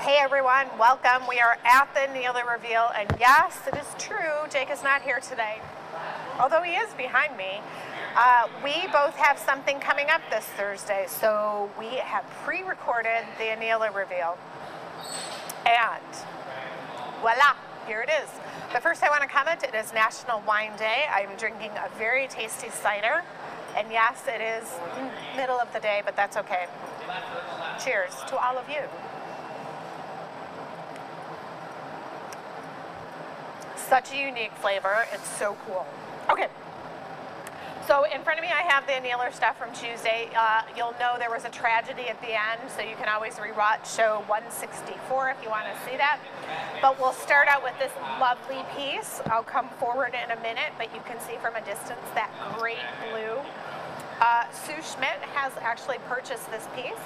Hey everyone, welcome. We are at the Annealer reveal, and yes, it is true, Jake is not here today, although he is behind me. We both have something coming up this Thursday, so we have pre-recorded the Annealer reveal. And voila, here it is. But first I want to comment, it is National Wine Day. I'm drinking a very tasty cider, and yes, it is middle of the day, but that's okay. Cheers to all of you. Such a unique flavor. It's so cool. Okay. So in front of me I have the Annealer stuff from Tuesday. You'll know there was a tragedy at the end, so you can always rewatch show 164 if you want to see that. But we'll start out with this lovely piece. I'll come forward in a minute, but you can see from a distance that great blue. Sue Schmidt has actually purchased this piece.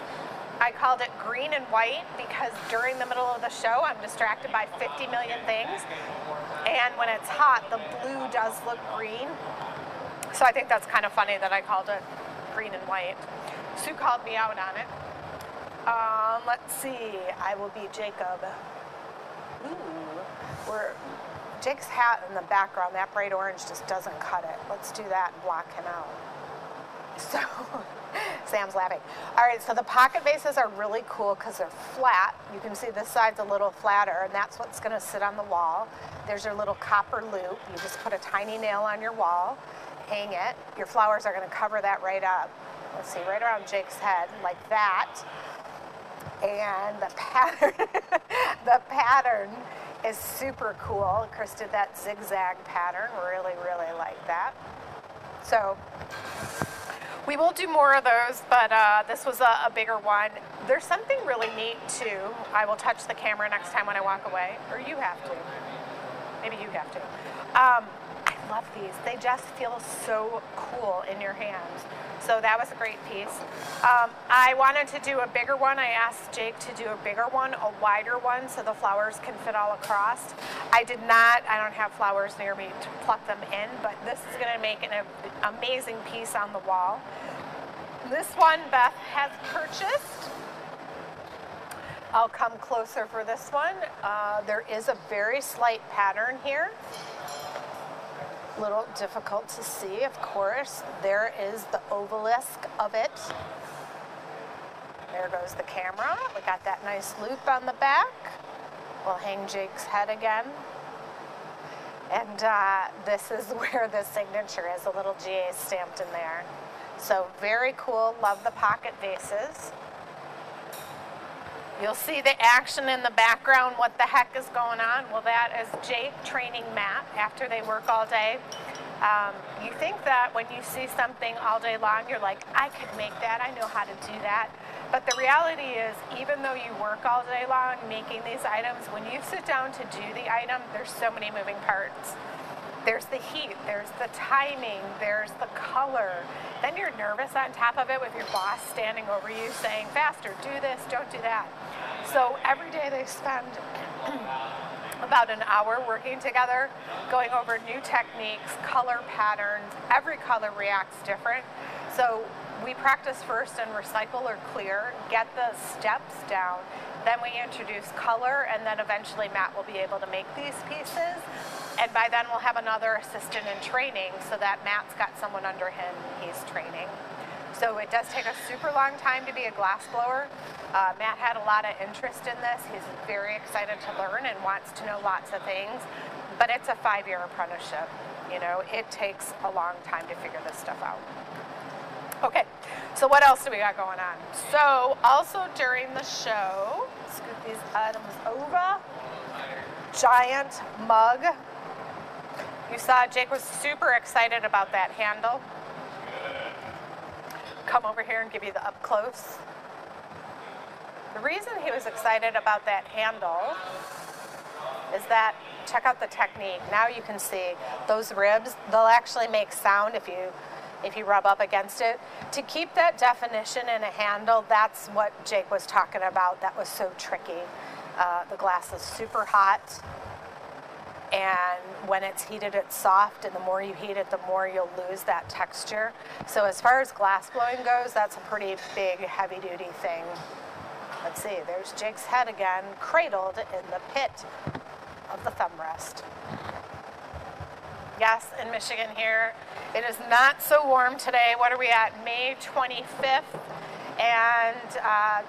I called it green and white because during the middle of the show I'm distracted by 50 million things. And when it's hot, the blue does look green. So I think that's kind of funny that I called it green and white. Sue called me out on it. Let's see, I will be Jacob. Ooh, Jake's hat in the background, that bright orange just doesn't cut it. Let's do that and block him out. So, Sam's laughing. All right, so the pocket vases are really cool because they're flat. You can see this side's a little flatter, and that's what's going to sit on the wall. There's your little copper loop. You just put a tiny nail on your wall, hang it. Your flowers are going to cover that right up. Let's see, right around Jake's head, like that. And the pattern, the pattern is super cool. Chris did that zigzag pattern. Really, really like that. So, we will do more of those, but this was a bigger one. There's something really neat too. I will touch the camera next time when I walk away, or you have to. Maybe you have to. I love these. They just feel so cool in your hands. So that was a great piece. I wanted to do a bigger one. I asked Jake to do a bigger one, a wider one, so the flowers can fit all across. I did not, I don't have flowers near me to pluck them in, but this is going to make an amazing piece on the wall. This one Beth has purchased. I'll come closer for this one. There is a very slight pattern here. Little difficult to see, of course. There is the obelisk of it. There goes the camera. We got that nice loop on the back. We'll hang Jake's head again. And this is where the signature is, a little GA stamped in there. So very cool. Love the pocket vases. You'll see the action in the background, what the heck is going on. Well, that is Jake training Matt after they work all day. You think that when you see something all day long, you're like, I could make that, I know how to do that. But the reality is, even though you work all day long making these items, when you sit down to do the item, there's so many moving parts. There's the heat, there's the timing, there's the color. Then you're nervous on top of it with your boss standing over you saying, faster, do this, don't do that. So every day they spend about an hour working together, going over new techniques, color patterns. Every color reacts different. So we practice first in recycle or clear, get the steps down, then we introduce color, and then eventually Matt will be able to make these pieces. And by then we'll have another assistant in training so that Matt's got someone under him he's training. So it does take a super long time to be a glass blower. Matt had a lot of interest in this. He's very excited to learn and wants to know lots of things. But it's a 5-year apprenticeship. You know, it takes a long time to figure this stuff out. Okay, so what else do we got going on? So also during the show, scoot these items over. Giant mug. You saw Jake was super excited about that handle. Come over here and give you the up close. The reason he was excited about that handle is that, check out the technique. Now you can see those ribs, they'll actually make sound if you rub up against it. To keep that definition in a handle, that's what Jake was talking about. That was so tricky. The glass is super hot. And when it's heated, it's soft, and the more you heat it, the more you'll lose that texture. So as far as glass blowing goes, that's a pretty big, heavy-duty thing. Let's see, there's Jake's head again, cradled in the pit of the thumb rest. Yes, in Michigan here, it is not so warm today. What are we at? May 25th. And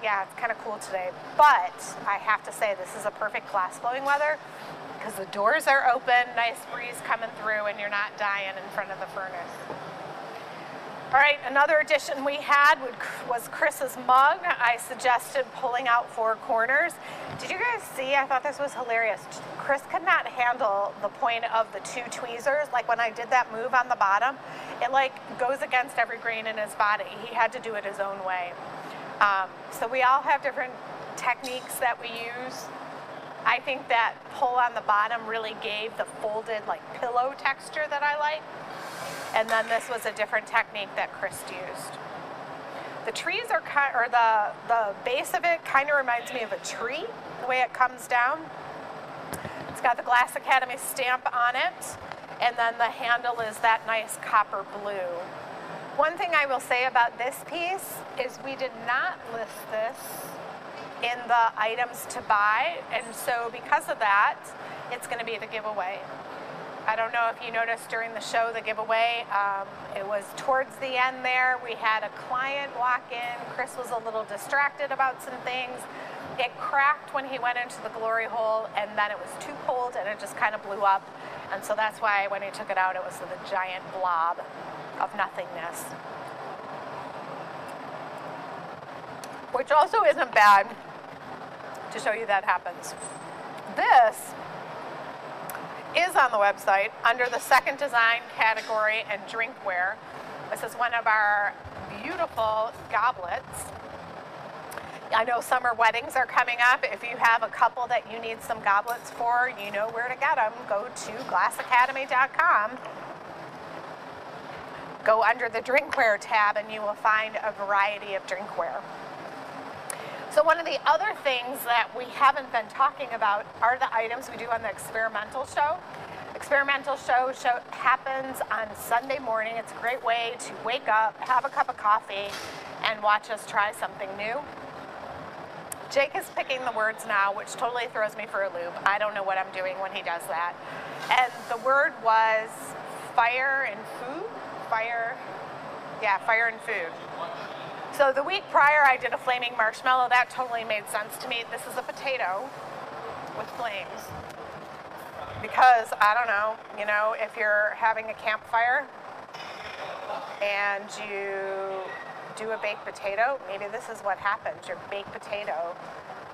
yeah, it's kind of cool today. But I have to say, this is a perfect glass blowing weather because the doors are open, nice breeze coming through, and you're not dying in front of the furnace. All right, another addition we had was Chris's mug. I suggested pulling out 4 corners. Did you guys see? I thought this was hilarious. Chris could not handle the point of the 2 tweezers. Like when I did that move on the bottom, it like goes against every grain in his body. He had to do it his own way. So we all have different techniques that we use. I think that pull on the bottom really gave the folded like pillow texture that I like. And then this was a different technique that Chris used. The trees are the base of it kind of reminds me of a tree, the way it comes down. It's got the Glass Academy stamp on it, and then the handle is that nice copper blue. One thing I will say about this piece is we did not list this in the items to buy, and so because of that, it's going to be the giveaway. I don't know if you noticed during the show, the giveaway, it was towards the end there. We had a client walk in. Chris was a little distracted about some things. It cracked when he went into the glory hole, and then it was too cold, and it just kind of blew up. And so that's why when he took it out, it was the giant blob of nothingness. Which also isn't bad to show you that happens. This is on the website under the second design category and drinkware. This is one of our beautiful goblets. I know summer weddings are coming up. If you have a couple that you need some goblets for, you know where to get them. Go to glassacademy.com. Go under the drinkware tab and you will find a variety of drinkware. So one of the other things that we haven't been talking about are the items we do on the experimental show. Experimental show happens on Sunday morning. It's a great way to wake up, have a cup of coffee, and watch us try something new. Jake is picking the words now, which totally throws me for a loop. I don't know what I'm doing when he does that. And the word was fire and food? Fire and food. So the week prior, I did a flaming marshmallow. That totally made sense to me. This is a potato with flames. Because, I don't know, you know, if you're having a campfire and you do a baked potato, maybe this is what happens. Your baked potato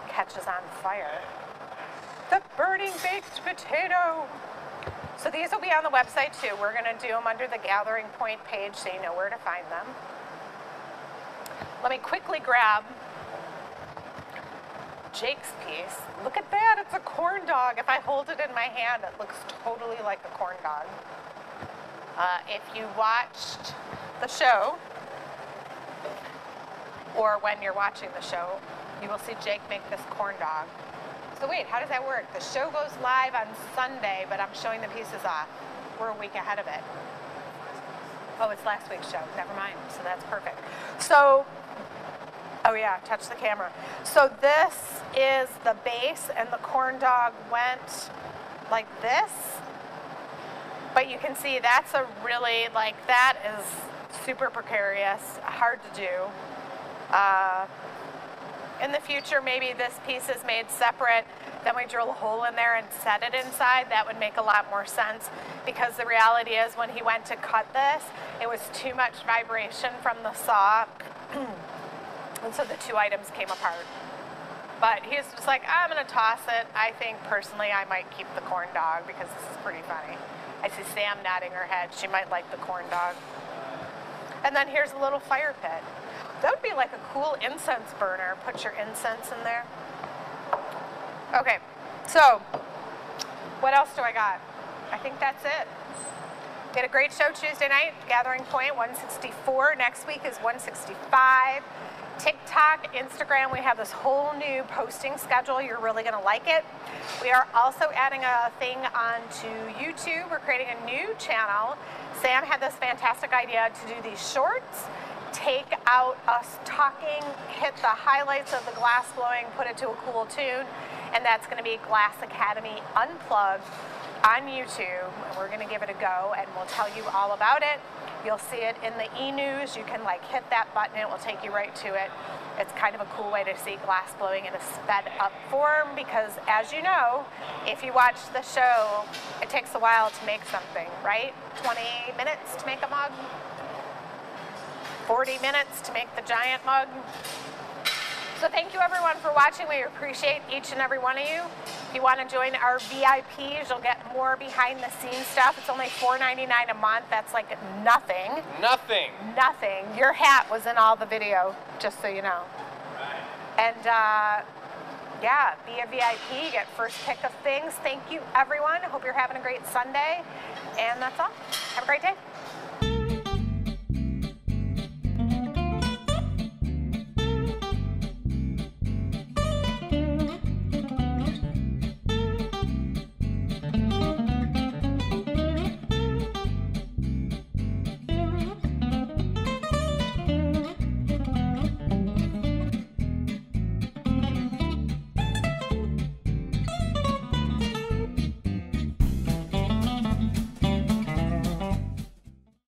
catches on fire. The burning baked potato. So these will be on the website too. We're going to do them under the Gathering Point page so you know where to find them. Let me quickly grab Jake's piece. Look at that, it's a corn dog. If I hold it in my hand, it looks totally like a corn dog. If you watched the show, or when you're watching the show, you will see Jake make this corn dog. So wait, how does that work? The show goes live on Sunday, but I'm showing the pieces off. We're a week ahead of it. Oh, it's last week's show. Never mind. So that's perfect. So, oh yeah, touch the camera. So this is the base, and the corn dog went like this. But you can see that's a really, like, that is super precarious, hard to do. In the future, maybe this piece is made separate, then we drill a hole in there and set it inside. That would make a lot more sense, because the reality is when he went to cut this, it was too much vibration from the saw, and so the 2 items came apart. But he's just like, I'm gonna toss it. I think personally I might keep the corn dog because this is pretty funny. I see Sam nodding her head. She might like the corn dog. And then here's a little fire pit. That would be like a cool incense burner. Put your incense in there. Okay, so what else do I got? I think that's it. We had a great show Tuesday night, Gathering Point 164. Next week is 165. TikTok, Instagram, we have this whole new posting schedule. You're really gonna like it. We are also adding a thing onto YouTube. We're creating a new channel. Sam had this fantastic idea to do these shorts. take out us talking, hit the highlights of the glass blowing, put it to a cool tune, and that's going to be Glass Academy Unplugged on YouTube. We're going to give it a go, and we'll tell you all about it. You'll see it in the e-news. You can like hit that button, it will take you right to it. It's kind of a cool way to see glass blowing in a sped up form, because as you know, if you watch the show, it takes a while to make something, right? 20 minutes to make a mug, 40 minutes to make the giant mug. So thank you everyone for watching. We appreciate each and every one of you. If you want to join our VIPs, you'll get more behind the scenes stuff. It's only $4.99 a month. That's like nothing. Nothing. Nothing. Your hat was in all the video, just so you know. Right. And yeah, be a VIP, get first pick of things. Thank you everyone. I hope you're having a great Sunday. And that's all. Have a great day.